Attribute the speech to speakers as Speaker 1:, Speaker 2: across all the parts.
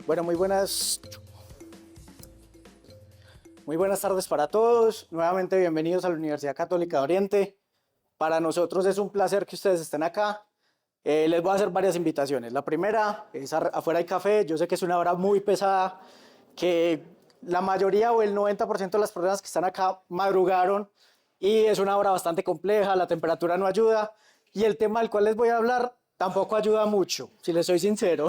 Speaker 1: Bueno, muy buenas tardes para todos. Nuevamente bienvenidos a la Universidad Católica de Oriente. Para nosotros es un placer que ustedes estén acá. Les voy a hacer varias invitaciones. La primera es afuera hay café. Yo sé que es una hora muy pesada, que la mayoría o el 90% de las personas que están acá madrugaron y es una hora bastante compleja, la temperatura no ayuda y el tema del cual les voy a hablar tampoco ayuda mucho, si les soy sincero.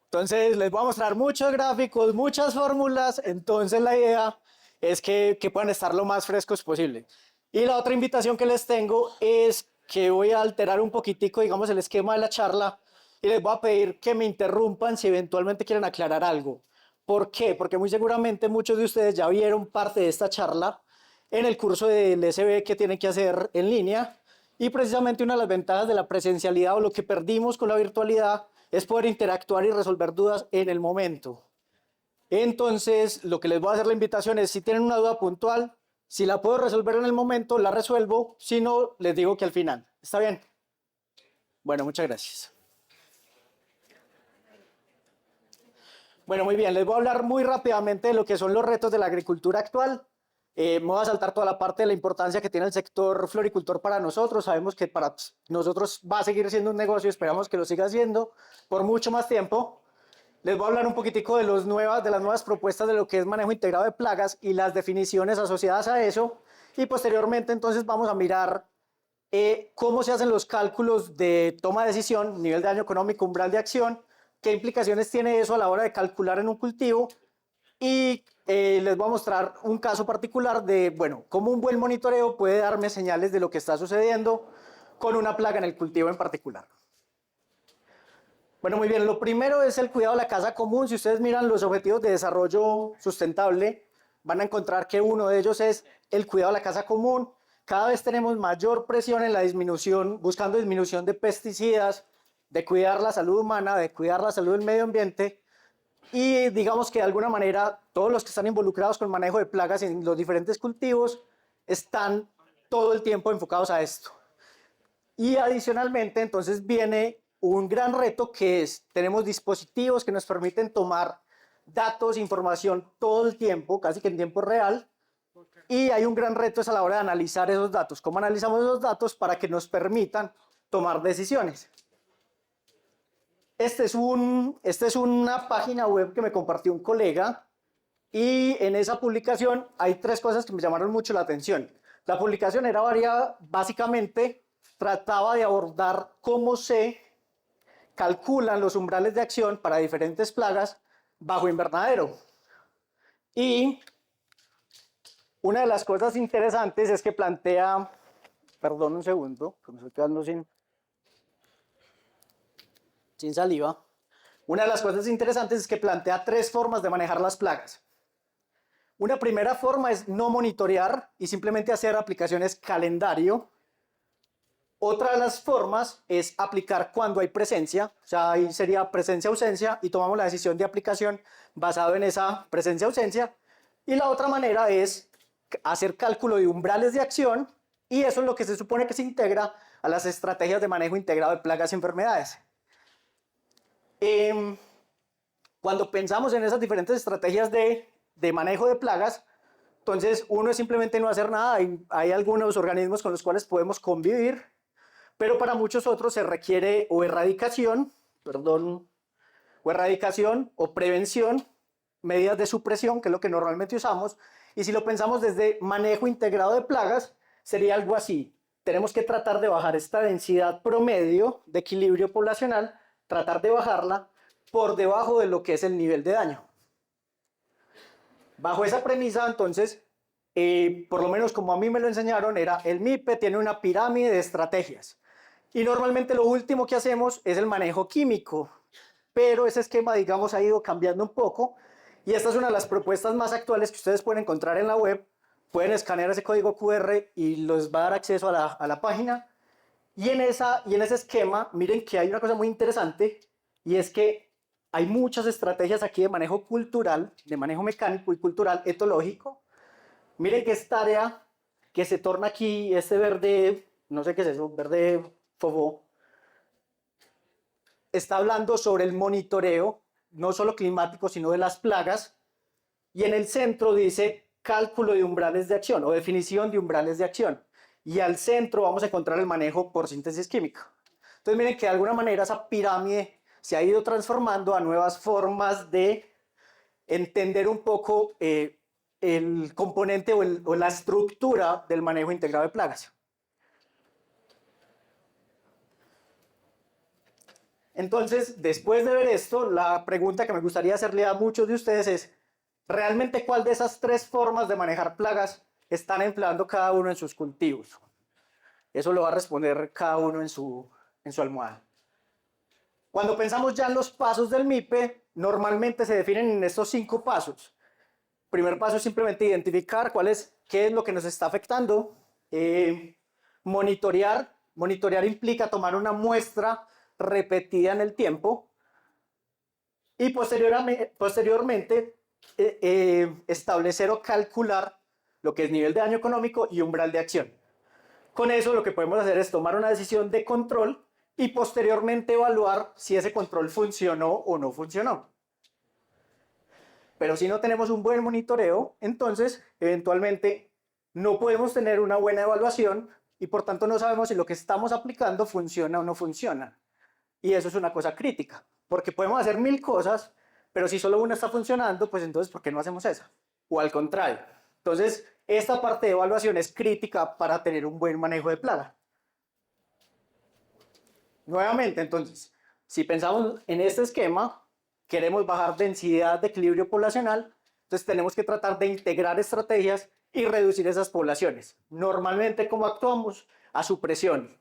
Speaker 1: Entonces les voy a mostrar muchos gráficos, muchas fórmulas, entonces la idea es que puedan estar lo más frescos posible. Y la otra invitación que les tengo es que voy a alterar un poquitico, digamos, el esquema de la charla y les voy a pedir que me interrumpan si eventualmente quieren aclarar algo. ¿Por qué? Porque muy seguramente muchos de ustedes ya vieron parte de esta charla en el curso del SB que tienen que hacer en línea y precisamente una de las ventajas de la presencialidad o lo que perdimos con la virtualidad es poder interactuar y resolver dudas en el momento. Entonces, lo que les voy a hacer la invitación es, si tienen una duda puntual, si la puedo resolver en el momento, la resuelvo, si no, les digo que al final. ¿Está bien? Bueno, muchas gracias. Bueno, muy bien, les voy a hablar muy rápidamente de lo que son los retos de la agricultura actual. Me voy a saltar toda la parte de la importancia que tiene el sector floricultor para nosotros. Sabemos que para nosotros va a seguir siendo un negocio, esperamos que lo siga siendo por mucho más tiempo. Les voy a hablar un poquitico de las nuevas propuestas de lo que es manejo integrado de plagas y las definiciones asociadas a eso. Y posteriormente entonces vamos a mirar cómo se hacen los cálculos de toma de decisión, nivel de daño económico, umbral de acción, qué implicaciones tiene eso a la hora de calcular en un cultivo y les voy a mostrar un caso particular de, bueno, cómo un buen monitoreo puede darme señales de lo que está sucediendo con una plaga en el cultivo en particular. Bueno, muy bien, lo primero es el cuidado de la casa común. Si ustedes miran los objetivos de desarrollo sustentable, van a encontrar que uno de ellos es el cuidado de la casa común. Cada vez tenemos mayor presión en la disminución, buscando disminución de pesticidas, de cuidar la salud humana, de cuidar la salud del medio ambiente. Y digamos que de alguna manera todos los que están involucrados con el manejo de plagas en los diferentes cultivos están todo el tiempo enfocados a esto. Y adicionalmente entonces viene un gran reto que es, tenemos dispositivos que nos permiten tomar datos, información todo el tiempo, casi que en tiempo real, y hay un gran reto es a la hora de analizar esos datos. ¿Cómo analizamos esos datos para que nos permitan tomar decisiones? Esta es una página web que me compartió un colega y en esa publicación hay tres cosas que me llamaron mucho la atención. La publicación era variada, básicamente trataba de abordar cómo se calculan los umbrales de acción para diferentes plagas bajo invernadero. Y una de las cosas interesantes es que plantea, perdón un segundo, que me estoy quedando sin saliva. Una de las cosas interesantes es que plantea tres formas de manejar las plagas. Una primera forma es no monitorear y simplemente hacer aplicaciones calendario. Otra de las formas es aplicar cuando hay presencia, o sea, ahí sería presencia-ausencia y tomamos la decisión de aplicación basado en esa presencia-ausencia. Y la otra manera es hacer cálculo de umbrales de acción y eso es lo que se supone que se integra a las estrategias de manejo integrado de plagas y enfermedades. Cuando pensamos en esas diferentes estrategias de manejo de plagas, entonces uno es simplemente no hacer nada, hay algunos organismos con los cuales podemos convivir, pero para muchos otros se requiere o erradicación o prevención, medidas de supresión, que es lo que normalmente usamos, y si lo pensamos desde manejo integrado de plagas, sería algo así. Tenemos que tratar de bajar esta densidad promedio de equilibrio poblacional, tratar de bajarla por debajo de lo que es el nivel de daño. Bajo esa premisa, entonces, por lo menos como a mí me lo enseñaron, era el MIPE tiene una pirámide de estrategias. Y normalmente lo último que hacemos es el manejo químico, pero ese esquema, digamos, ha ido cambiando un poco y esta es una de las propuestas más actuales que ustedes pueden encontrar en la web. Pueden escanear ese código QR y les va a dar acceso a la página. Y en ese esquema, miren que hay una cosa muy interesante y es que hay muchas estrategias aquí de manejo cultural, de manejo mecánico y cultural etológico. Miren que esta área que se torna aquí, este verde, no sé qué es eso, verde fofó, está hablando sobre el monitoreo no solo climático, sino de las plagas. Y en el centro dice cálculo de umbrales de acción o definición de umbrales de acción. Y al centro vamos a encontrar el manejo por síntesis química. Entonces miren que de alguna manera esa pirámide se ha ido transformando a nuevas formas de entender un poco el componente o la estructura del manejo integrado de plagas. Entonces, después de ver esto, la pregunta que me gustaría hacerle a muchos de ustedes es, ¿realmente cuál de esas tres formas de manejar plagas están empleando cada uno en sus cultivos? Eso lo va a responder cada uno en su almohada. Cuando pensamos ya en los pasos del MIPE, normalmente se definen en estos 5 pasos. El primer paso es simplemente identificar qué es lo que nos está afectando. Monitorear. Monitorear implica tomar una muestra repetida en el tiempo. Y posteriormente establecer o calcular lo que es nivel de daño económico y umbral de acción. Con eso lo que podemos hacer es tomar una decisión de control y posteriormente evaluar si ese control funcionó o no funcionó. Pero si no tenemos un buen monitoreo, entonces eventualmente no podemos tener una buena evaluación y por tanto no sabemos si lo que estamos aplicando funciona o no funciona. Y eso es una cosa crítica, porque podemos hacer 1000 cosas, pero si solo una está funcionando, pues entonces ¿por qué no hacemos esa? O al contrario. Entonces, esta parte de evaluación es crítica para tener un buen manejo de plaga. Nuevamente, entonces, si pensamos en este esquema, queremos bajar densidad de equilibrio poblacional, entonces tenemos que tratar de integrar estrategias y reducir esas poblaciones. Normalmente, ¿cómo actuamos? A supresión.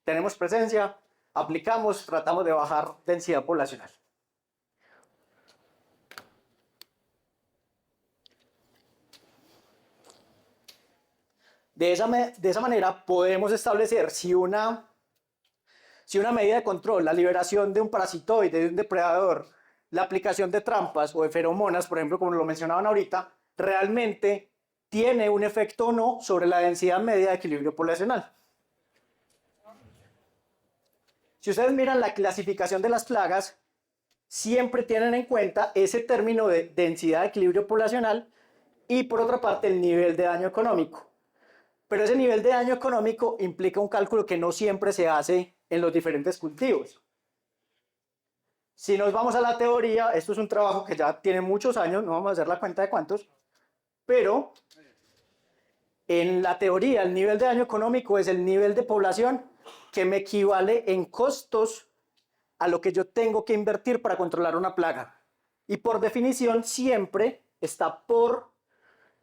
Speaker 1: Tenemos presencia, aplicamos, tratamos de bajar densidad poblacional. De esa manera podemos establecer si una medida de control, la liberación de un parasitoide, de un depredador, la aplicación de trampas o de feromonas, por ejemplo, como lo mencionaban ahorita, realmente tiene un efecto o no sobre la densidad media de equilibrio poblacional. Si ustedes miran la clasificación de las plagas, siempre tienen en cuenta ese término de densidad de equilibrio poblacional y por otra parte el nivel de daño económico. Pero ese nivel de daño económico implica un cálculo que no siempre se hace en los diferentes cultivos. Si nos vamos a la teoría, esto es un trabajo que ya tiene muchos años, no vamos a hacer la cuenta de cuántos, pero en la teoría el nivel de daño económico es el nivel de población que me equivale en costos a lo que yo tengo que invertir para controlar una plaga. Y por definición siempre está por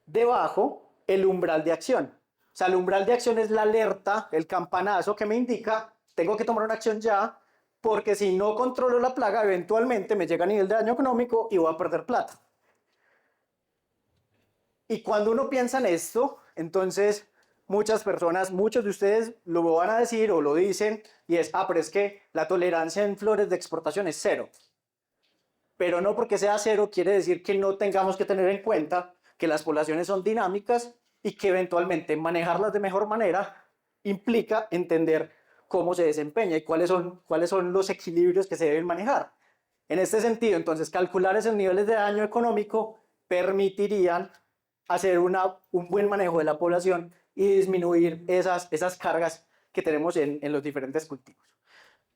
Speaker 1: debajo el umbral de acción. O sea, el umbral de acción es la alerta, el campanazo que me indica, tengo que tomar una acción ya, porque si no controlo la plaga, eventualmente me llega a nivel de daño económico y voy a perder plata. Y cuando uno piensa en esto, entonces muchas personas, muchos de ustedes lo van a decir o lo dicen, y es, pero es que la tolerancia en flores de exportación es 0. Pero no porque sea 0 quiere decir que no tengamos que tener en cuenta que las poblaciones son dinámicas y que eventualmente manejarlas de mejor manera implica entender cómo se desempeña y cuáles son los equilibrios que se deben manejar. En este sentido, entonces, calcular esos niveles de daño económico permitirían hacer un buen manejo de la población y disminuir esas cargas que tenemos en los diferentes cultivos.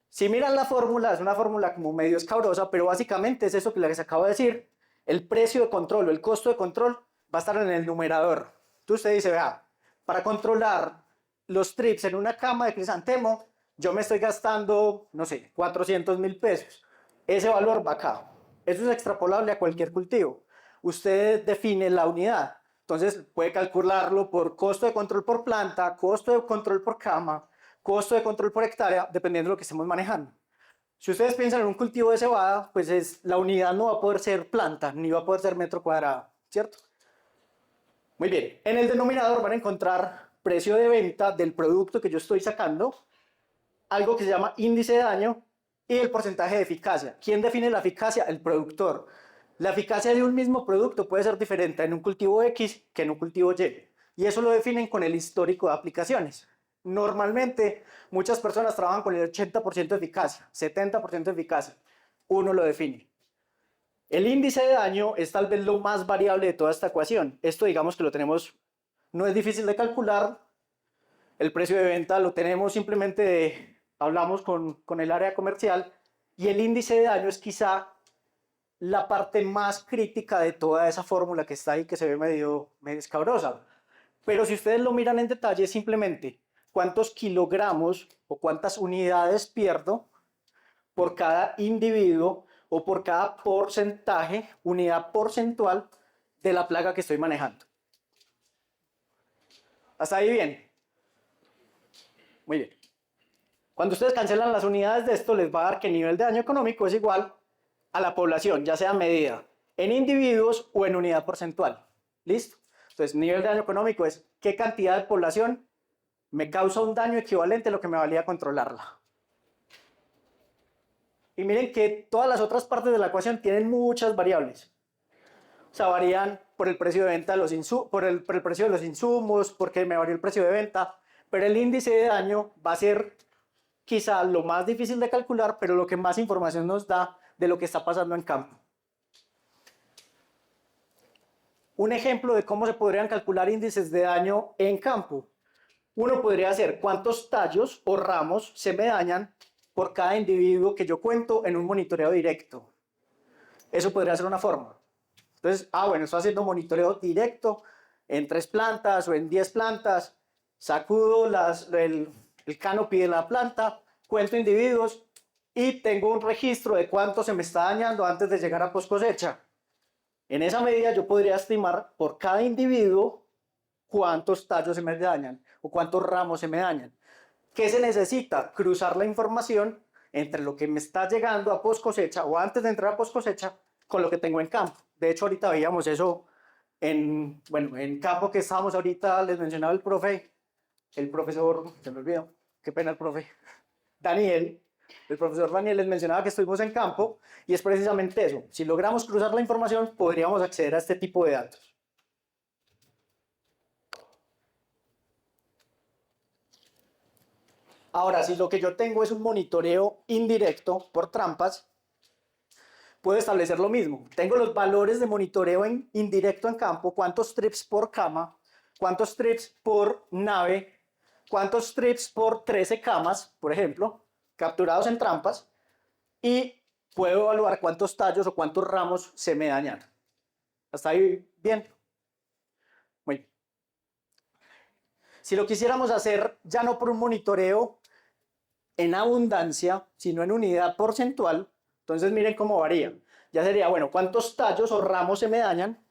Speaker 1: Si miran la fórmula, es una fórmula como medio escabrosa, pero básicamente es eso que les acabo de decir. El precio de control o el costo de control va a estar en el numerador. Entonces usted dice, vea, para controlar los trips en una cama de crisantemo, yo me estoy gastando, no sé, 400.000 pesos. Ese valor va acá. Eso es extrapolable a cualquier cultivo. Usted define la unidad. Entonces puede calcularlo por costo de control por planta, costo de control por cama, costo de control por hectárea, dependiendo de lo que estemos manejando. Si ustedes piensan en un cultivo de cebada, pues la unidad no va a poder ser planta, ni va a poder ser metro cuadrado, ¿cierto? Muy bien, en el denominador van a encontrar precio de venta del producto que yo estoy sacando, algo que se llama índice de daño y el porcentaje de eficacia. ¿Quién define la eficacia? El productor. La eficacia de un mismo producto puede ser diferente en un cultivo X que en un cultivo Y. Y eso lo definen con el histórico de aplicaciones. Normalmente, muchas personas trabajan con el 80% de eficacia, 70% de eficacia. Uno lo define. El índice de daño es tal vez lo más variable de toda esta ecuación. Esto digamos que lo tenemos, no es difícil de calcular. El precio de venta lo tenemos simplemente, hablamos con el área comercial, y el índice de daño es quizá la parte más crítica de toda esa fórmula que está ahí, que se ve medio escabrosa. Pero si ustedes lo miran en detalle, simplemente cuántos kilogramos o cuántas unidades pierdo por cada individuo o por cada porcentaje, unidad porcentual de la plaga que estoy manejando. ¿Hasta ahí bien? Muy bien. Cuando ustedes cancelan las unidades de esto, les va a dar que el nivel de daño económico es igual a la población, ya sea medida en individuos o en unidad porcentual. ¿Listo? Entonces, nivel de daño económico es qué cantidad de población me causa un daño equivalente a lo que me valía controlarla. Y miren que todas las otras partes de la ecuación tienen muchas variables. O sea, varían por el precio de venta de los insumos, por el precio de los insumos, porque me varió el precio de venta, pero el índice de daño va a ser quizá lo más difícil de calcular, pero lo que más información nos da de lo que está pasando en campo. Un ejemplo de cómo se podrían calcular índices de daño en campo. Uno podría hacer cuántos tallos o ramos se me dañan por cada individuo que yo cuento en un monitoreo directo. Eso podría ser una forma. Entonces, bueno, estoy haciendo monitoreo directo en 3 plantas o en 10 plantas, sacudo el canopy de la planta, cuento individuos y tengo un registro de cuánto se me está dañando antes de llegar a post cosecha. En esa medida yo podría estimar por cada individuo cuántos tallos se me dañan o cuántos ramos se me dañan. ¿Qué se necesita? Cruzar la información entre lo que me está llegando a post cosecha o antes de entrar a post cosecha con lo que tengo en campo. De hecho, ahorita veíamos eso en campo que estábamos ahorita, les mencionaba el profesor, se me olvidó, qué pena el profe, Daniel, el profesor Daniel les mencionaba que estuvimos en campo y es precisamente eso. Si logramos cruzar la información, podríamos acceder a este tipo de datos. Ahora, si lo que yo tengo es un monitoreo indirecto por trampas, puedo establecer lo mismo. Tengo los valores de monitoreo indirecto en campo, cuántos trips por cama, cuántos trips por nave, cuántos trips por 13 camas, por ejemplo, capturados en trampas, y puedo evaluar cuántos tallos o cuántos ramos se me dañan. ¿Hasta ahí bien? Muy bien. Si lo quisiéramos hacer ya no por un monitoreo en abundancia, sino en unidad porcentual, entonces miren cómo varía. Ya sería, bueno, ¿cuántos tallos o ramos se me dañan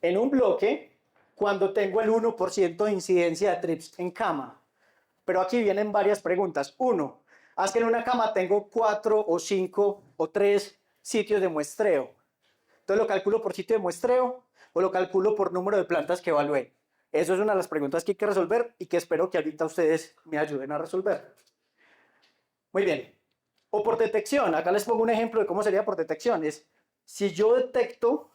Speaker 1: en un bloque cuando tengo el 1% de incidencia de trips en cama? Pero aquí vienen varias preguntas. Uno, haz que en una cama tengo 4 o 5 o 3 sitios de muestreo. Entonces lo calculo por sitio de muestreo o lo calculo por número de plantas que evalué. Eso es una de las preguntas que hay que resolver y que espero que ahorita ustedes me ayuden a resolver. Muy bien. O por detección. Acá les pongo un ejemplo de cómo sería por detección. Es, si yo detecto,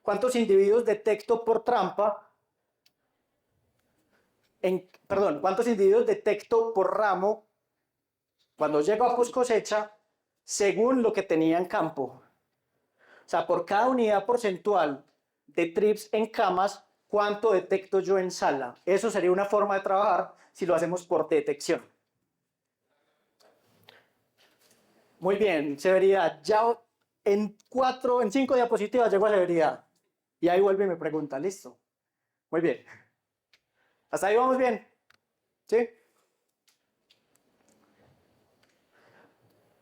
Speaker 1: ¿cuántos individuos detecto por trampa? ¿Cuántos individuos detecto por ramo cuando llego a post cosecha según lo que tenía en campo? O sea, por cada unidad porcentual de trips en camas, ¿cuánto detecto yo en sala? Eso sería una forma de trabajar si lo hacemos por detección. Muy bien, severidad. Ya en 5 diapositivas llego a severidad. Y ahí vuelve y me pregunta, listo. Muy bien. ¿Hasta ahí vamos bien? ¿Sí?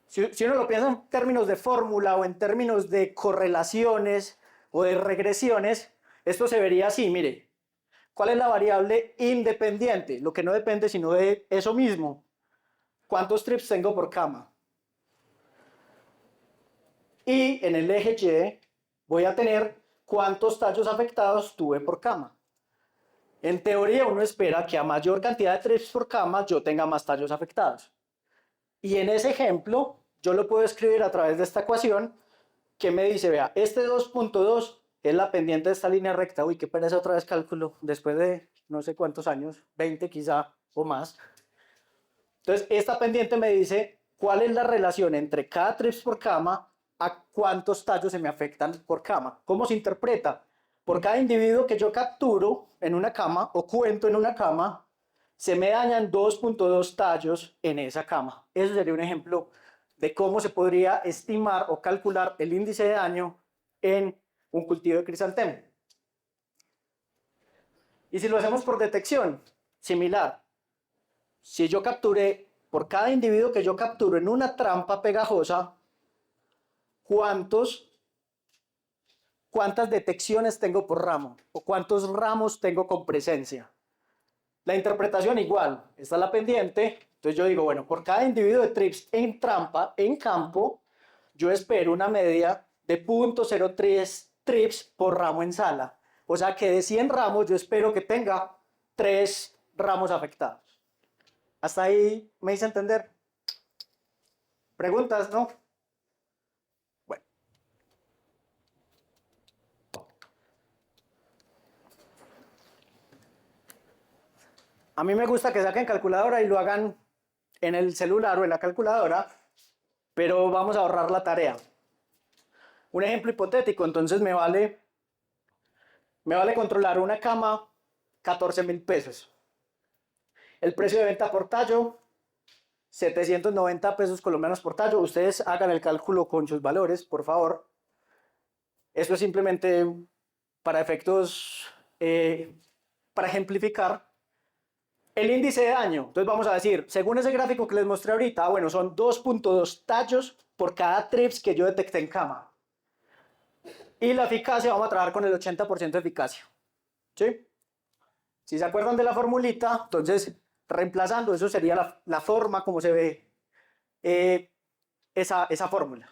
Speaker 1: Si uno lo piensa en términos de fórmula o en términos de correlaciones o de regresiones, esto se vería así, mire. ¿Cuál es la variable independiente? Lo que no depende sino de eso mismo. ¿Cuántos trips tengo por cama? Y en el eje Y voy a tener cuántos tallos afectados tuve por cama. En teoría uno espera que a mayor cantidad de trips por cama yo tenga más tallos afectados. Y en ese ejemplo yo lo puedo escribir a través de esta ecuación que me dice, vea, este 2.2 es la pendiente de esta línea recta. Uy, qué pereza otra vez cálculo, después de no sé cuántos años, 20 quizá o más. Entonces, esta pendiente me dice ¿cuál es la relación entre cada trips por cama a cuántos tallos se me afectan por cama? ¿Cómo se interpreta? Por cada individuo que yo capturo en una cama o cuento en una cama, se me dañan 2.2 tallos en esa cama. Eso sería un ejemplo de cómo se podría estimar o calcular el índice de daño en un cultivo de crisantemo. Y si lo hacemos por detección, similar. Si yo capturé, por cada individuo que yo capturo en una trampa pegajosa, ¿cuántas detecciones tengo por ramo? ¿O cuántos ramos tengo con presencia? La interpretación igual, esta es la pendiente. Entonces yo digo, bueno, por cada individuo de trips en trampa, en campo, yo espero una media de 0.03 trips por ramo en sala. O sea que de 100 ramos yo espero que tenga 3 ramos afectados. ¿Hasta ahí me hice entender? ¿Preguntas, no? Bueno. A mí me gusta que saquen calculadora y lo hagan en el celular o en la calculadora, pero vamos a ahorrar la tarea. Un ejemplo hipotético, entonces me vale controlar una cama 14.000 pesos. El precio de venta por tallo, 790 pesos colombianos por tallo. Ustedes hagan el cálculo con sus valores, por favor. Esto es simplemente para efectos, para ejemplificar. El índice de daño, entonces vamos a decir, según ese gráfico que les mostré ahorita, bueno, son 2.2 tallos por cada trips que yo detecté en cama. Y la eficacia, vamos a trabajar con el 80% de eficacia. ¿Sí? Si se acuerdan de la formulita, entonces reemplazando, eso sería la forma como se ve esa fórmula.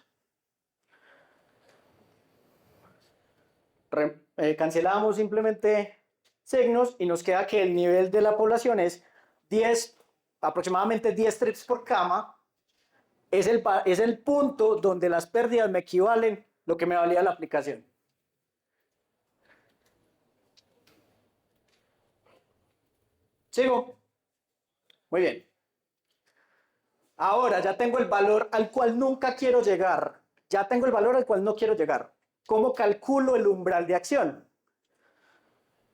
Speaker 1: Cancelamos simplemente signos y nos queda que el nivel de la población es aproximadamente 10 trips por cama. Es el punto donde las pérdidas me equivalen lo que me valía la aplicación. ¿Sigo? Muy bien. Ahora ya tengo el valor al cual nunca quiero llegar. Ya tengo el valor al cual no quiero llegar. ¿Cómo calculo el umbral de acción?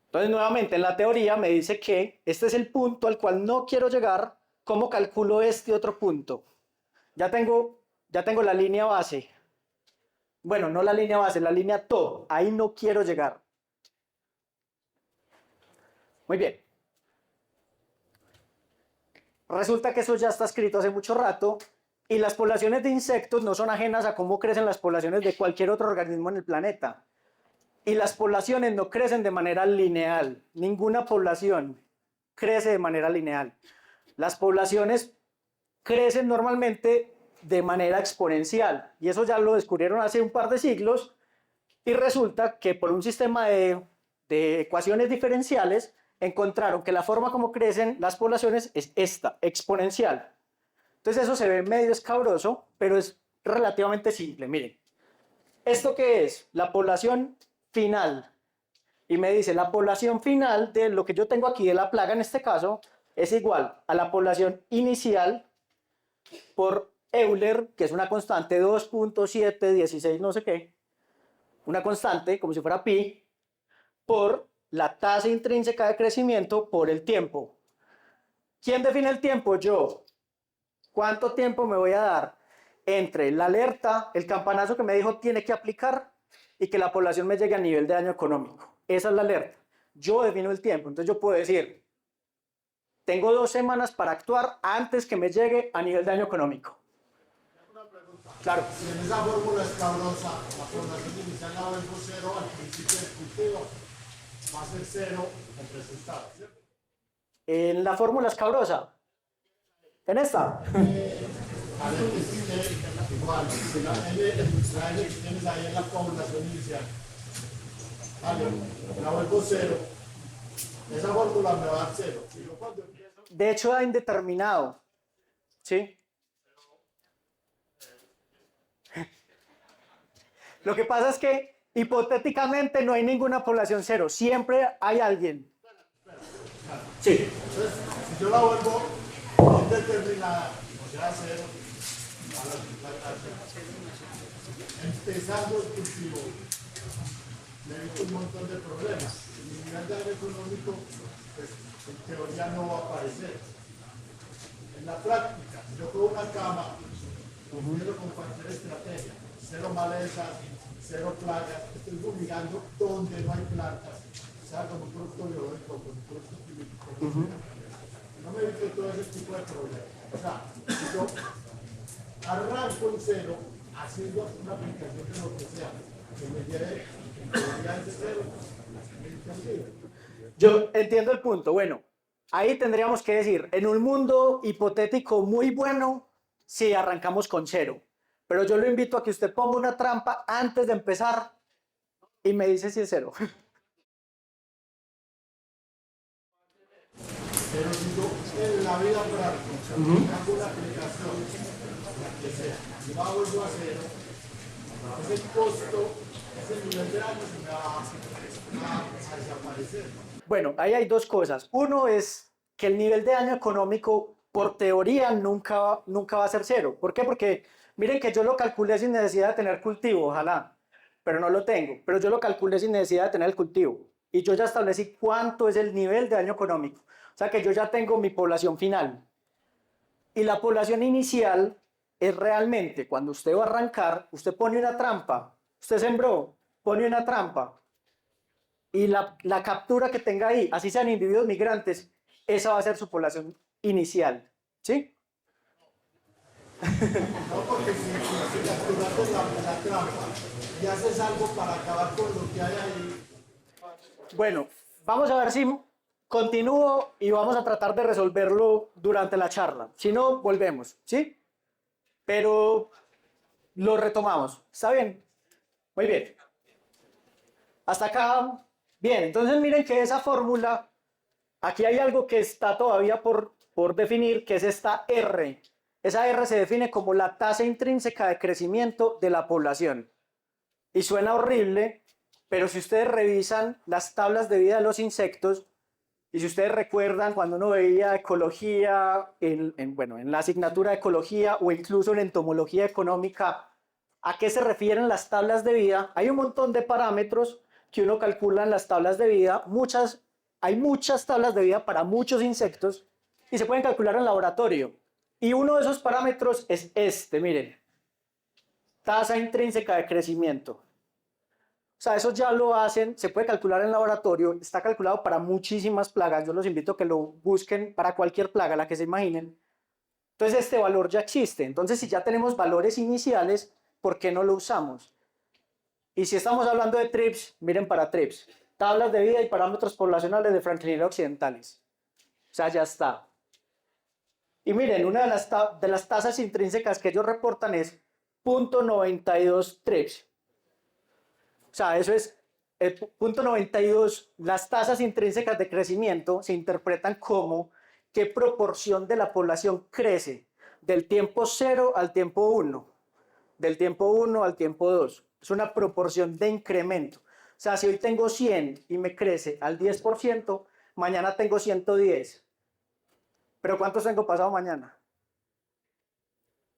Speaker 1: Entonces, nuevamente, en la teoría me dice que este es el punto al cual no quiero llegar. ¿Cómo calculo este otro punto? Ya tengo la línea base. Bueno, no la línea base, la línea top. Ahí no quiero llegar. Muy bien. Resulta que eso ya está escrito hace mucho rato y las poblaciones de insectos no son ajenas a cómo crecen las poblaciones de cualquier otro organismo en el planeta. Y las poblaciones no crecen de manera lineal. Ninguna población crece de manera lineal. Las poblaciones crecen normalmente de manera exponencial. Y eso ya lo descubrieron hace un par de siglos. Y resulta que por un sistema de ecuaciones diferenciales encontraron que la forma como crecen las poblaciones es esta, exponencial. Entonces eso se ve medio escabroso, pero es relativamente simple. Miren, ¿esto qué es? La población final. Y me dice, la población final de lo que yo tengo aquí de la plaga en este caso es igual a la población inicial por Euler, que es una constante 2.716 no sé qué, una constante como si fuera pi, por la tasa intrínseca de crecimiento por el tiempo. ¿Quién define el tiempo? Yo. ¿Cuánto tiempo me voy a dar entre la alerta, el campanazo que me dijo tiene que aplicar y que la población me llegue a nivel de daño económico? Esa es la alerta. Yo defino el tiempo. Entonces yo puedo decir, tengo 2 semanas para actuar antes que me llegue a nivel de daño económico.
Speaker 2: Una pregunta.
Speaker 1: Claro.
Speaker 2: Si en esa fórmula escabrosa la población inicial la vuelvo cero al principio del cultivo, va a ser cero en resultados, ¿cierto?
Speaker 1: En la fórmula escabrosa. En esta.
Speaker 2: A ver, igual, si la N, la N que tienes ahí en la población inicial, vale, la vuelvo cero, esa fórmula me va a dar cero. Y yo cuando empiezo,
Speaker 1: De hecho, da indeterminado. ¿Sí? Lo que pasa es que hipotéticamente no hay ninguna población cero. Siempre hay alguien. Sí.
Speaker 2: entonces, si yo la vuelvo indeterminada, o sea, cero, Empezando el cultivo, me he visto un montón de problemas. El nivel de daño económico, pues, en teoría no va a aparecer. En la práctica, si yo cojo una cama, quiero con cualquier estrategia, cero malezas, cero plagas, estoy fumigando donde no hay plantas, sea como un producto biológico, como un producto químico. No me evito todo ese tipo de problemas. O sea, si yo arranco en cero, haciendo una aplicación de lo que sea, que me lleve en teoría de cero, es entendido.
Speaker 1: Yo entiendo el punto. Bueno, ahí tendríamos que decir, en un mundo hipotético muy bueno, si arrancamos con cero. Pero yo lo invito a que usted ponga una trampa antes de empezar y me dice si es cero.
Speaker 2: Pero si yo en la vida práctica hago una aplicación, la que sea, y la vuelvo a cero, ese costo, ese nivel de daño se me va a desaparecer.
Speaker 1: Bueno, ahí hay dos cosas. Uno es que el nivel de daño económico, por teoría, nunca va a ser cero. ¿Por qué? Porque miren que yo lo calculé sin necesidad de tener cultivo, ojalá, pero no lo tengo. Pero yo lo calculé sin necesidad de tener el cultivo. Y yo ya establecí cuánto es el nivel de daño económico. O sea que yo ya tengo mi población final. Y la población inicial es realmente, cuando usted va a arrancar, usted pone una trampa, usted sembró, pone una trampa, y la captura que tenga ahí, así sean individuos migrantes, esa va a ser su población inicial, ¿sí?
Speaker 2: No, porque si capturaste la trampa y haces algo para acabar con lo que hay ahí.
Speaker 1: Bueno, vamos a ver si continúo y vamos a tratar de resolverlo durante la charla. Si no, volvemos, ¿sí? Pero lo retomamos, ¿está bien? Muy bien. Hasta acá, bien. Entonces miren que esa fórmula, aquí hay algo que está todavía por definir, que es esta R. Esa R se define como la tasa intrínseca de crecimiento de la población. Y suena horrible, pero si ustedes revisan las tablas de vida de los insectos, y si ustedes recuerdan cuando uno veía ecología, bueno, en la asignatura de ecología o incluso en entomología económica, ¿a qué se refieren las tablas de vida? Hay un montón de parámetros que uno calcula en las tablas de vida. Hay muchas tablas de vida para muchos insectos y se pueden calcular en laboratorio. Y uno de esos parámetros es este, miren, tasa intrínseca de crecimiento. O sea, eso ya lo hacen, se puede calcular en laboratorio, está calculado para muchísimas plagas. Yo los invito a que lo busquen para cualquier plaga, la que se imaginen. Entonces, este valor ya existe. Entonces, si ya tenemos valores iniciales, ¿por qué no lo usamos? Y si estamos hablando de TRIPS, miren para TRIPS, tablas de vida y parámetros poblacionales de Franklin Occidentales. O sea, ya está. Y miren, una de las tasas intrínsecas que ellos reportan es 0.92 TRIPS. O sea, eso es el punto 92. Las tasas intrínsecas de crecimiento se interpretan como qué proporción de la población crece del tiempo 0 al tiempo 1, del tiempo 1 al tiempo 2. Es una proporción de incremento. O sea, si hoy tengo 100 y me crece al 10%, mañana tengo 110. ¿Pero cuántos tengo pasado mañana?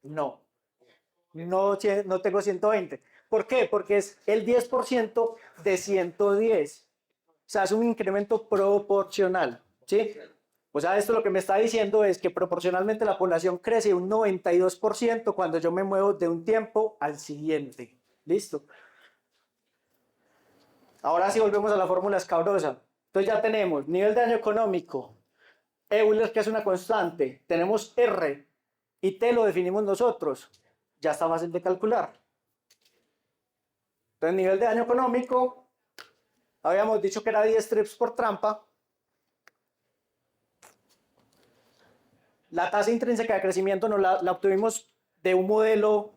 Speaker 1: No tengo 120. ¿Por qué? Porque es el 10% de 110. O sea, es un incremento proporcional, ¿sí? O sea, esto lo que me está diciendo es que proporcionalmente la población crece un 92% cuando yo me muevo de un tiempo al siguiente. ¿Listo? Ahora sí volvemos a la fórmula escabrosa. Entonces ya tenemos nivel de daño económico, Euler, que es una constante, tenemos R y T lo definimos nosotros. Ya está fácil de calcular. Entonces, nivel de daño económico, habíamos dicho que era 10 trips por trampa. La tasa intrínseca de crecimiento la obtuvimos de un modelo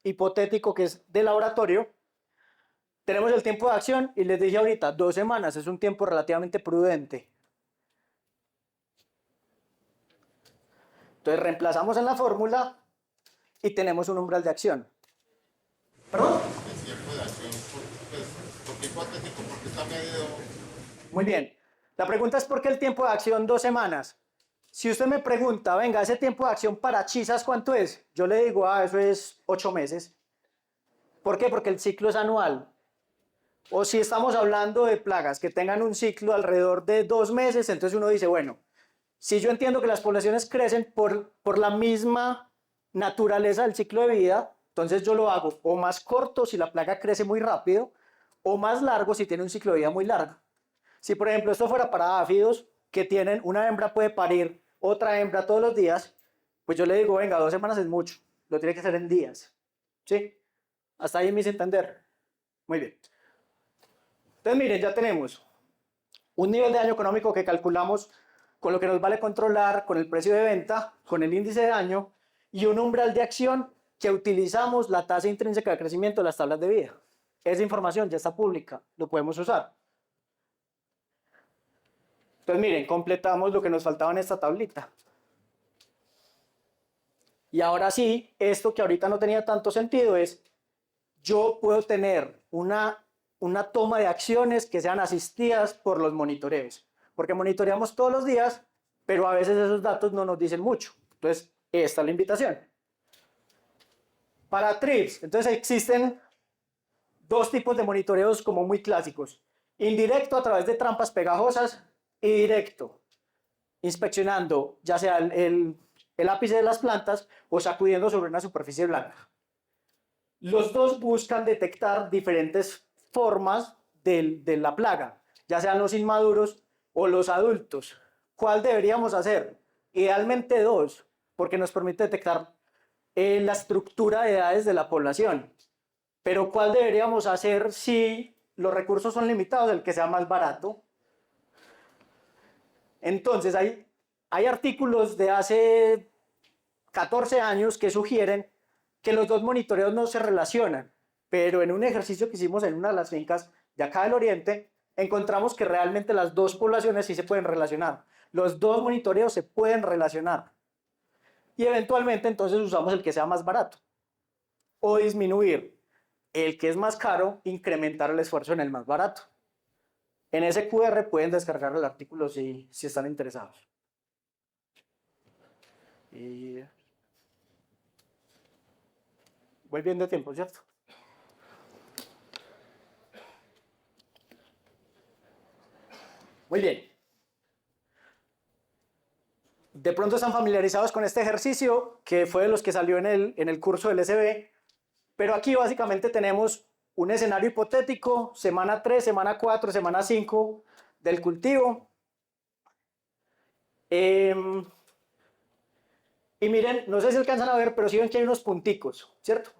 Speaker 1: hipotético que es de laboratorio. Tenemos el tiempo de acción y les dije ahorita, 2 semanas es un tiempo relativamente prudente. Entonces reemplazamos en la fórmula y tenemos un umbral de acción. ¿Perdón?
Speaker 3: El tiempo de acción, porque hipotético, porque está medido.
Speaker 1: Muy bien. La pregunta es ¿por qué el tiempo de acción 2 semanas? Si usted me pregunta, venga, ese tiempo de acción para chisas, ¿cuánto es? Yo le digo, eso es 8 meses. ¿Por qué? Porque el ciclo es anual. O si estamos hablando de plagas que tengan un ciclo alrededor de 2 meses, entonces uno dice, bueno, si yo entiendo que las poblaciones crecen por la misma naturaleza del ciclo de vida, entonces yo lo hago o más corto si la plaga crece muy rápido, o más largo si tiene un ciclo de vida muy largo. Si por ejemplo esto fuera para áfidos que tienen, una hembra puede parir otra hembra todos los días, pues yo le digo, venga, 2 semanas es mucho, lo tiene que hacer en días. ¿Sí? Hasta ahí me hice entender. Muy bien. Entonces miren, ya tenemos un nivel de daño económico que calculamos con lo que nos vale controlar, con el precio de venta, con el índice de daño y un umbral de acción que utilizamos la tasa intrínseca de crecimiento de las tablas de vida. Esa información ya está pública, lo podemos usar. Entonces miren, completamos lo que nos faltaba en esta tablita. Y ahora sí, esto que ahorita no tenía tanto sentido es, yo puedo tener una toma de acciones que sean asistidas por los monitoreos. Porque monitoreamos todos los días, pero a veces esos datos no nos dicen mucho. Entonces, esta es la invitación. Para TRIPS, entonces existen 2 tipos de monitoreos como muy clásicos. Indirecto a través de trampas pegajosas y directo, inspeccionando ya sea el ápice de las plantas o sacudiendo sobre una superficie blanca. Los dos buscan detectar diferentes formas de la plaga, ya sean los inmaduros o los adultos. ¿Cuál deberíamos hacer? Idealmente 2, porque nos permite detectar la estructura de edades de la población. Pero ¿cuál deberíamos hacer si los recursos son limitados? El que sea más barato. Entonces hay artículos de hace 14 años que sugieren que los 2 monitoreos no se relacionan, pero en un ejercicio que hicimos en una de las fincas de acá del Oriente, encontramos que realmente las 2 poblaciones sí se pueden relacionar. Los 2 monitoreos se pueden relacionar. Y eventualmente entonces usamos el que sea más barato. O disminuir el que es más caro, incrementar el esfuerzo en el más barato. En ese QR pueden descargar el artículo si están interesados. Y voy bien de tiempo, ¿cierto? Muy bien. De pronto están familiarizados con este ejercicio, que fue de los que salió en el curso del SB, pero aquí básicamente tenemos un escenario hipotético, semana 3, semana 4, semana 5 del cultivo. Y miren, no sé si alcanzan a ver, pero sí ven que hay unos punticos, ¿cierto?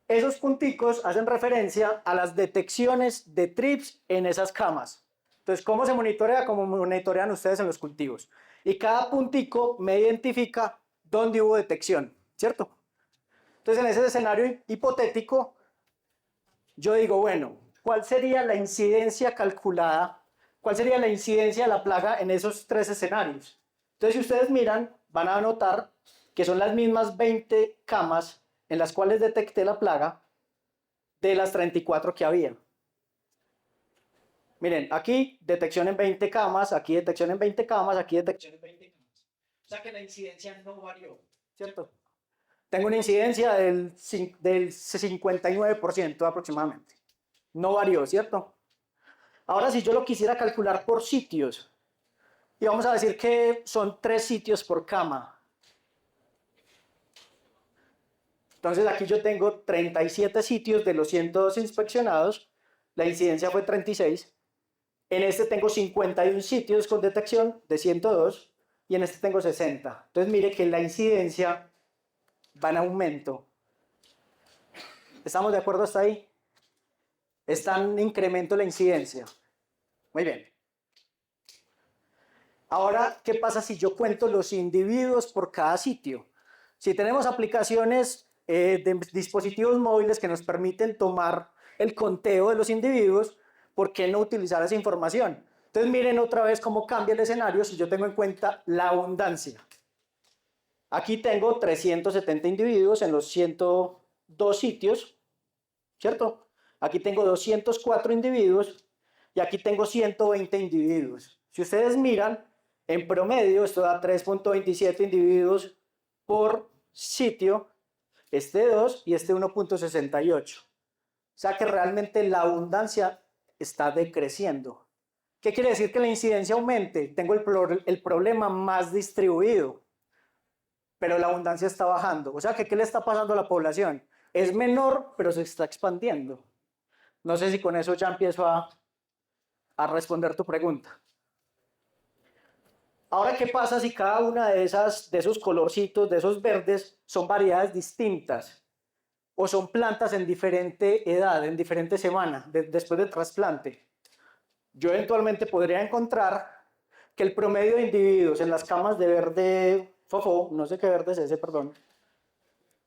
Speaker 1: Esos punticos hacen referencia a las detecciones de TRIPS en esas camas. Entonces, ¿cómo se monitorea? Como monitorean ustedes en los cultivos. Y cada puntico me identifica dónde hubo detección, ¿cierto? Entonces, en ese escenario hipotético, yo digo, bueno, ¿cuál sería la incidencia calculada? ¿Cuál sería la incidencia de la plaga en esos 3 escenarios? Entonces, si ustedes miran, van a notar que son las mismas 20 camas en las cuales detecté la plaga de las 34 que había. Miren, aquí detección en 20 camas, aquí detección en 20 camas, aquí detección en 20 camas. O sea que la incidencia no varió, ¿cierto? Tengo una incidencia del 59% aproximadamente. No varió, ¿cierto? Ahora, si yo lo quisiera calcular por sitios, y vamos a decir que son 3 sitios por cama. Entonces aquí yo tengo 37 sitios de los 102 inspeccionados, la incidencia fue 36. En este tengo 51 sitios con detección de 102 y en este tengo 60. Entonces mire que la incidencia va en aumento. ¿Estamos de acuerdo hasta ahí? Está en incremento la incidencia. Muy bien. Ahora, ¿qué pasa si yo cuento los individuos por cada sitio? Si tenemos aplicaciones de dispositivos móviles que nos permiten tomar el conteo de los individuos, ¿por qué no utilizar esa información? Entonces miren otra vez cómo cambia el escenario si yo tengo en cuenta la abundancia. Aquí tengo 370 individuos en los 102 sitios, ¿cierto? Aquí tengo 204 individuos y aquí tengo 120 individuos. Si ustedes miran, En promedio, esto da 3.27 individuos por sitio, este 2 y este 1.68. O sea que realmente la abundancia está decreciendo. ¿Qué quiere decir que la incidencia aumente? Tengo el problema más distribuido, pero la abundancia está bajando. O sea que, ¿qué le está pasando a la población? Es menor, pero se está expandiendo. No sé si con eso ya empiezo a responder tu pregunta. Ahora, ¿qué pasa si cada una de esos colorcitos, de esos verdes, son variedades distintas? O son plantas en diferente edad, en diferente semana, después del trasplante. Yo eventualmente podría encontrar que el promedio de individuos en las camas de verde fofó, no sé qué verde es ese, perdón,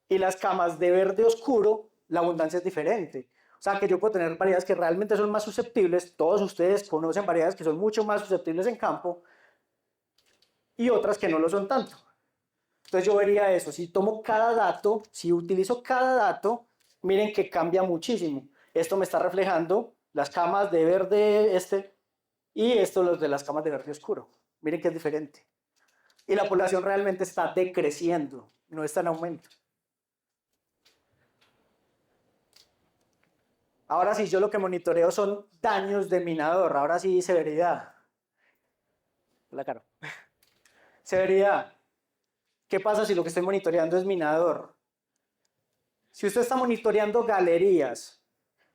Speaker 1: y las camas de verde oscuro, la abundancia es diferente. O sea, que yo puedo tener variedades que realmente son más susceptibles, todos ustedes conocen variedades que son mucho más susceptibles en campo, y otras que no lo son tanto. Entonces yo vería eso, si tomo cada dato, si utilizo cada dato, miren que cambia muchísimo. Esto me está reflejando las camas de verde y esto los de las camas de verde oscuro. Miren que es diferente. Y la población realmente está decreciendo, no está en aumento. Ahora sí, yo lo que monitoreo son daños de minador. Ahora sí, severidad. La cara. Severidad. ¿Qué pasa si lo que estoy monitoreando es minador? Si usted está monitoreando galerías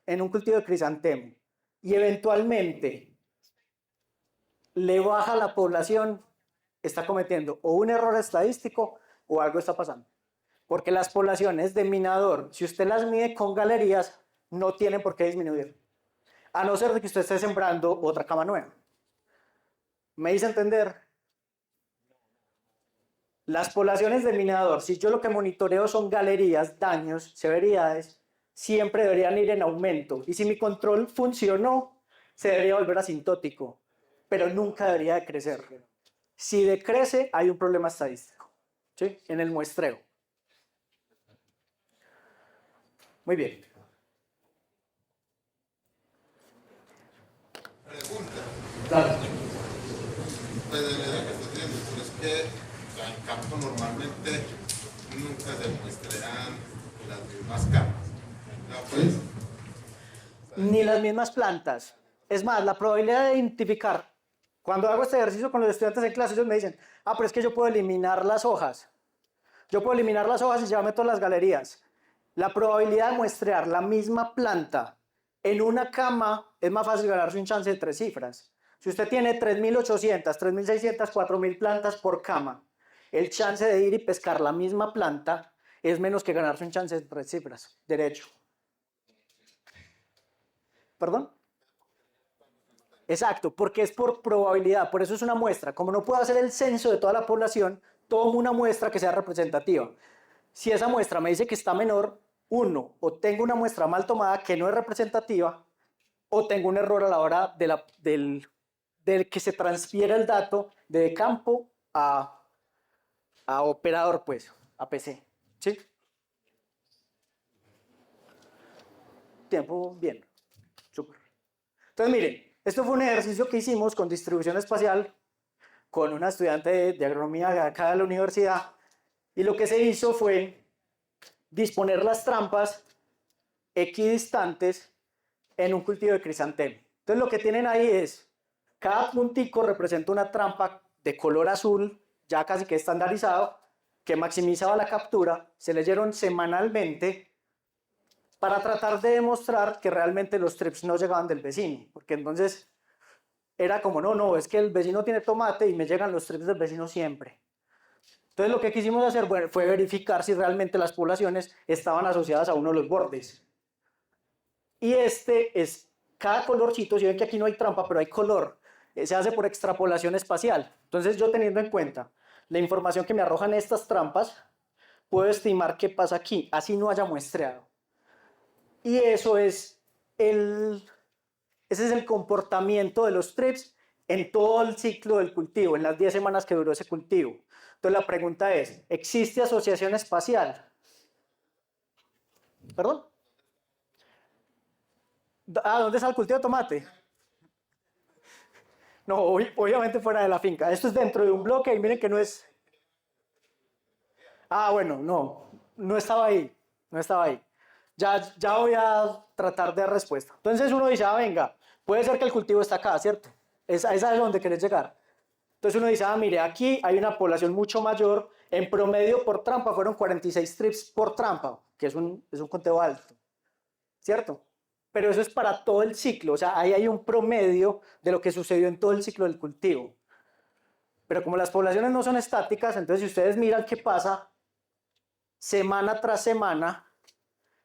Speaker 1: en un cultivo de crisantemo y eventualmente le baja la población, está cometiendo o un error estadístico o algo está pasando. Porque las poblaciones de minador, si usted las mide con galerías, no tienen por qué disminuir. A no ser de que usted esté sembrando otra cama nueva. ¿Me hice entender? Las poblaciones de minador, si yo lo que monitoreo son galerías, daños, severidades, siempre deberían ir en aumento. Y si mi control funcionó, se debería volver asintótico, pero nunca debería de crecer. Si decrece, hay un problema estadístico, ¿sí? En el muestreo. Muy bien.
Speaker 3: Pregunta.
Speaker 1: Claro.
Speaker 3: Pues de la idea que estoy teniendo, pero es que o sea, en campo normalmente nunca se muestran las mismas camas. No, pues,
Speaker 1: Ni las mismas plantas. Es más, la probabilidad de identificar, cuando hago este ejercicio con los estudiantes en clase, ellos me dicen, pero es que yo puedo eliminar las hojas. Yo puedo eliminar las hojas y llevarme todas las galerías. La probabilidad de muestrear la misma planta en una cama es más fácil ganarse un chance de 3 cifras. Si usted tiene 3.800, 3.600, 4.000 plantas por cama, el chance de ir y pescar la misma planta es menos que ganarse un chance de 3 cifras. Derecho. ¿Perdón? Exacto, porque es por probabilidad, por eso es una muestra. Como no puedo hacer el censo de toda la población, tomo una muestra que sea representativa. Si esa muestra me dice que está menor, uno, o tengo una muestra mal tomada que no es representativa, o tengo un error a la hora del que se transfiera el dato de campo a operador, pues, a PC. ¿Sí? Tiempo, bien. Súper. Entonces, miren, esto fue un ejercicio que hicimos con distribución espacial con una estudiante de agronomía de acá de la universidad, y lo que se hizo fue disponer las trampas equidistantes en un cultivo de crisantemo. Entonces lo que tienen ahí es, cada puntico representa una trampa de color azul, ya casi que estandarizado, que maximizaba la captura, se leyeron semanalmente para tratar de demostrar que realmente los trips no llegaban del vecino, porque entonces era como, no, es que el vecino tiene tomate y me llegan los trips del vecino siempre. Entonces lo que quisimos hacer fue verificar si realmente las poblaciones estaban asociadas a uno de los bordes. Y este es, cada colorcito, si ven que aquí no hay trampa, pero hay color, se hace por extrapolación espacial. Entonces yo teniendo en cuenta la información que me arrojan estas trampas, puedo estimar qué pasa aquí, así no haya muestreado. Y eso es ese es el comportamiento de los trips en todo el ciclo del cultivo, en las 10 semanas que duró ese cultivo. Entonces la pregunta es, ¿existe asociación espacial? ¿Perdón? ¿Dónde está el cultivo de tomate? No, obviamente fuera de la finca. Esto es dentro de un bloque y miren que no es... Ah, bueno, no estaba ahí, no estaba ahí. Ya voy a tratar de dar respuesta. Entonces uno dice, ah, venga, puede ser que el cultivo está acá, ¿cierto? Esa es a donde querés llegar. Entonces uno dice, ah, mire, aquí hay una población mucho mayor, en promedio por trampa fueron 46 trips por trampa, que es un conteo alto, ¿cierto? Pero eso es para todo el ciclo, o sea, ahí hay un promedio de lo que sucedió en todo el ciclo del cultivo. Pero como las poblaciones no son estáticas, entonces si ustedes miran qué pasa semana tras semana,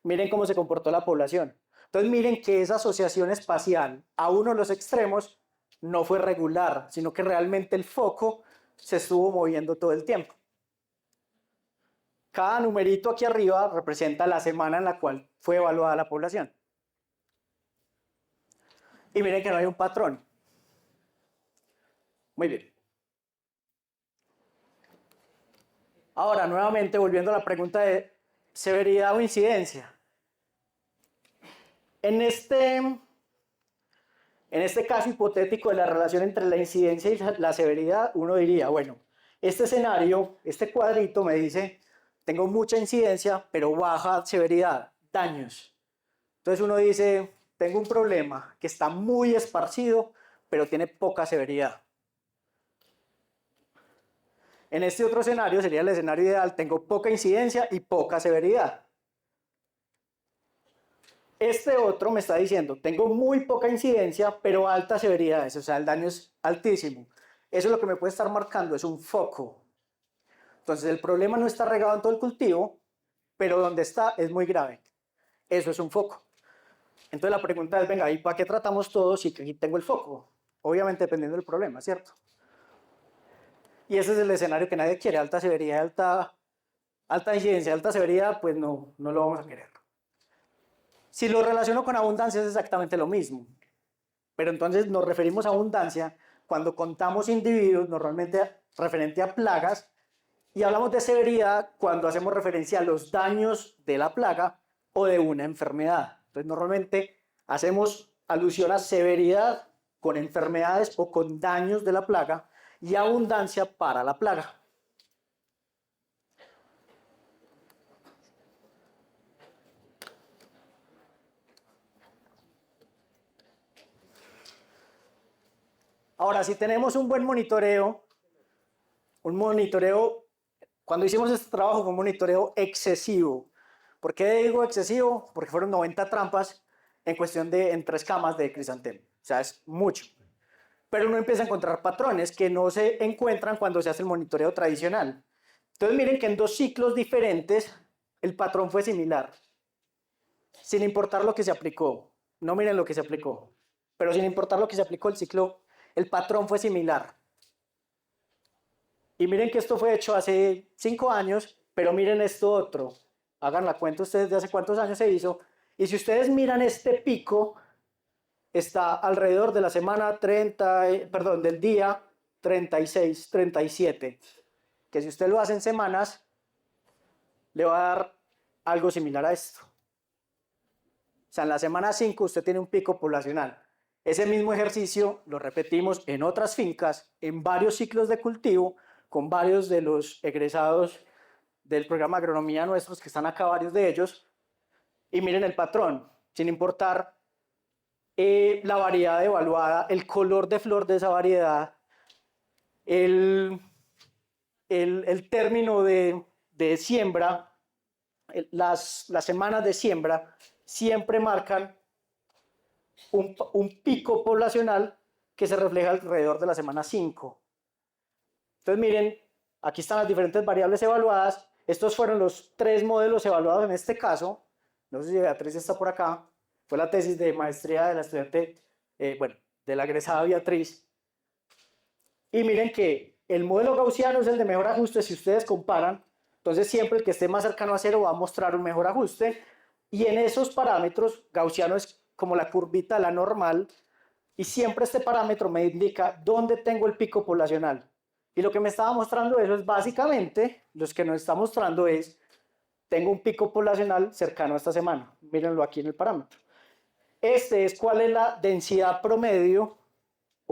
Speaker 1: miren cómo se comportó la población. Entonces miren que esa asociación espacial a uno de los extremos no fue regular, sino que realmente el foco se estuvo moviendo todo el tiempo. Cada numerito aquí arriba representa la semana en la cual fue evaluada la población. Y miren que no hay un patrón. Muy bien. Ahora, nuevamente, volviendo a la pregunta de severidad o incidencia. En este caso hipotético de la relación entre la incidencia y la severidad, uno diría, bueno, este escenario, este cuadrito me dice, tengo mucha incidencia, pero baja severidad, daños. Entonces uno dice, tengo un problema que está muy esparcido, pero tiene poca severidad. En este otro escenario, sería el escenario ideal, tengo poca incidencia y poca severidad. Este otro me está diciendo, tengo muy poca incidencia, pero alta severidad, o sea, el daño es altísimo. Eso es lo que me puede estar marcando, es un foco. Entonces, el problema no está regado en todo el cultivo, pero donde está es muy grave. Eso es un foco. Entonces, la pregunta es, venga, ¿y para qué tratamos todo si aquí tengo el foco? Obviamente, dependiendo del problema, ¿cierto? Y ese es el escenario que nadie quiere, alta severidad, alta incidencia, alta severidad, pues no lo vamos a querer. Si lo relaciono con abundancia es exactamente lo mismo, pero entonces nos referimos a abundancia cuando contamos individuos, normalmente referente a plagas, y hablamos de severidad cuando hacemos referencia a los daños de la plaga o de una enfermedad. Entonces normalmente hacemos alusión a severidad con enfermedades o con daños de la plaga y abundancia para la plaga. Ahora, si tenemos un buen monitoreo, cuando hicimos este trabajo fue un monitoreo excesivo. ¿Por qué digo excesivo? Porque fueron 90 trampas en 3 camas de crisantemo. O sea, es mucho. Pero uno empieza a encontrar patrones que no se encuentran cuando se hace el monitoreo tradicional. Entonces miren que en 2 ciclos diferentes el patrón fue similar, sin importar lo que se aplicó. No miren lo que se aplicó, pero sin importar lo que se aplicó el patrón fue similar. Y miren que esto fue hecho hace 5 años, pero miren esto otro. Hagan la cuenta ustedes de hace cuántos años se hizo. Y si ustedes miran este pico, está alrededor de la semana del día 36, 37. Que si usted lo hace en semanas, le va a dar algo similar a esto. O sea, en la semana 5 usted tiene un pico poblacional. Ese mismo ejercicio lo repetimos en otras fincas, en varios ciclos de cultivo, con varios de los egresados del programa de agronomía nuestros, que están acá varios de ellos, y miren el patrón, sin importar la variedad evaluada, el color de flor de esa variedad, el término de siembra, las semanas de siembra, siempre marcan un pico poblacional que se refleja alrededor de la semana 5. Entonces miren, aquí están las diferentes variables evaluadas. Estos fueron los 3 modelos evaluados en este caso. No sé si Beatriz está por acá. Fue la tesis de maestría de la estudiante, de la egresada Beatriz. Y miren que el modelo gaussiano es el de mejor ajuste si ustedes comparan. Entonces siempre el que esté más cercano a 0 va a mostrar un mejor ajuste. Y en esos parámetros, gaussiano es como la curvita, la normal, y siempre este parámetro me indica dónde tengo el pico poblacional. Y lo que me estaba mostrando eso es básicamente, los que nos está mostrando es, tengo un pico poblacional cercano a esta semana. Mírenlo aquí en el parámetro. Este es cuál es la densidad promedio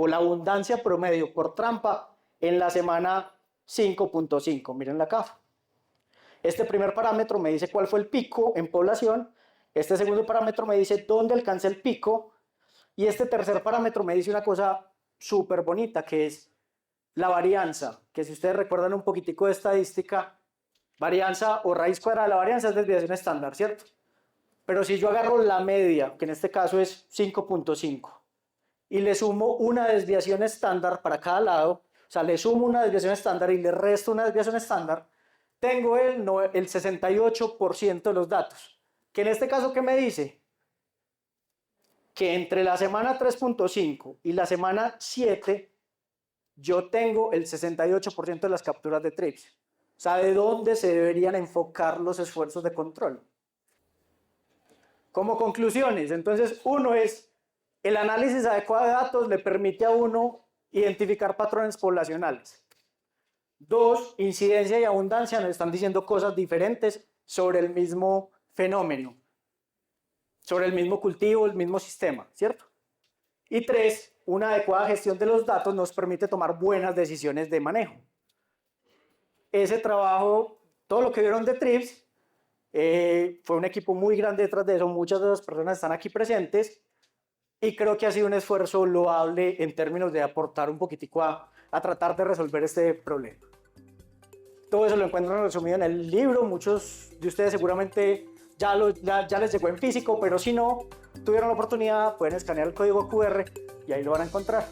Speaker 1: o la abundancia promedio por trampa en la semana 5.5. Mírenla acá. Este primer parámetro me dice cuál fue el pico en población. Este segundo parámetro me dice dónde alcanza el pico. Y este tercer parámetro me dice una cosa súper bonita, que es la varianza. Que si ustedes recuerdan un poquitico de estadística, varianza o raíz cuadrada de la varianza es desviación estándar, ¿cierto? Pero si yo agarro la media, que en este caso es 5.5, y le sumo una desviación estándar para cada lado, o sea, le sumo una desviación estándar y le resto una desviación estándar, tengo el 68% de los datos. Que en este caso, ¿qué me dice? Que entre la semana 3.5 y la semana 7, yo tengo el 68% de las capturas de trips. O sea, ¿de dónde se deberían enfocar los esfuerzos de control? Como conclusiones, entonces, uno es, el análisis adecuado de datos le permite a uno identificar patrones poblacionales. Dos, incidencia y abundancia nos están diciendo cosas diferentes sobre el mismo fenómeno, sobre el mismo cultivo, el mismo sistema, ¿cierto? Y tres, una adecuada gestión de los datos nos permite tomar buenas decisiones de manejo. Ese trabajo, todo lo que vieron de TRIPS, fue un equipo muy grande detrás de eso, muchas de las personas están aquí presentes y creo que ha sido un esfuerzo loable en términos de aportar un poquitico a tratar de resolver este problema. Todo eso lo encuentran resumido en el libro, muchos de ustedes seguramente ya les llegó en físico, pero si no tuvieron la oportunidad pueden escanear el código QR y ahí lo van a encontrar.